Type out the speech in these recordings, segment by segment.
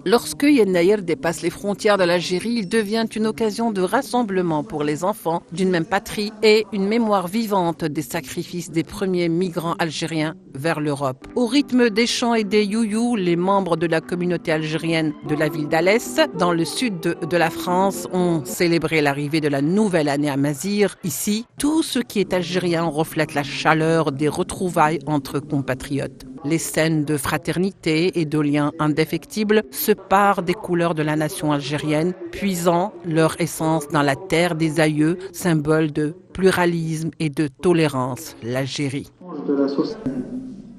Lorsque Yennayer dépasse les frontières de l'Algérie, il devient une occasion de rassemblement pour les enfants d'une même patrie et une mémoire vivante des sacrifices des premiers migrants algériens vers l'Europe. Au rythme des chants et des youyous, les membres de la communauté algérienne de la ville d'Alès, dans le sud de la France, ont célébré l'arrivée de la nouvelle année à Mazir. Ici, tout ce qui est algérien reflète la chaleur des retrouvailles entre compatriotes. Les scènes de fraternité et de liens indéfectibles se parent des couleurs de la nation algérienne, puisant leur essence dans la terre des aïeux, symbole de pluralisme et de tolérance, l'Algérie.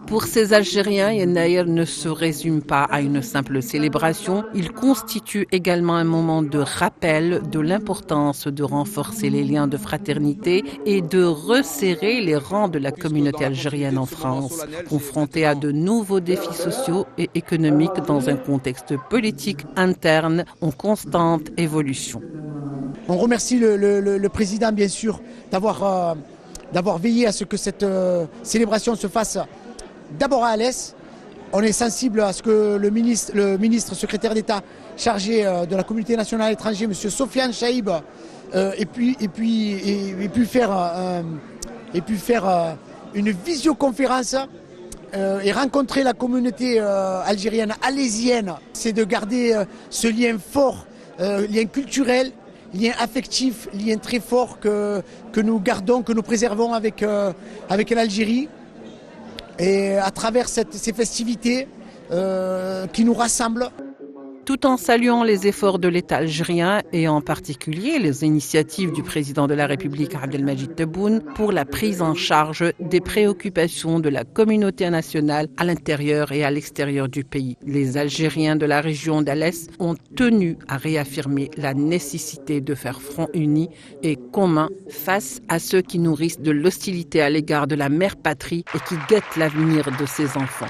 Pour ces Algériens, Yennayer ne se résume pas à une simple célébration. Il constitue également un moment de rappel de l'importance de renforcer les liens de fraternité et de resserrer les rangs de la communauté algérienne en France, confrontée à de nouveaux défis sociaux et économiques dans un contexte politique interne en constante évolution. On remercie le président, bien sûr, d'avoir veillé à ce que cette célébration se fasse d'abord à Alès. On est sensible à ce que le ministre secrétaire d'État chargé de la communauté nationale étrangère, M. Sofiane Chaïb, ait pu faire une visioconférence et rencontrer la communauté algérienne alésienne. C'est de garder ce lien fort, lien culturel, lien affectif, lien très fort que nous gardons, que nous préservons avec l'Algérie. Et à travers ces festivités qui nous rassemblent. Tout en saluant les efforts de l'État algérien et en particulier les initiatives du président de la République Abdelmadjid Tebboune pour la prise en charge des préoccupations de la communauté nationale à l'intérieur et à l'extérieur du pays. Les Algériens de la région d'Alès ont tenu à réaffirmer la nécessité de faire front uni et commun face à ceux qui nourrissent de l'hostilité à l'égard de la mère patrie et qui guettent l'avenir de ses enfants.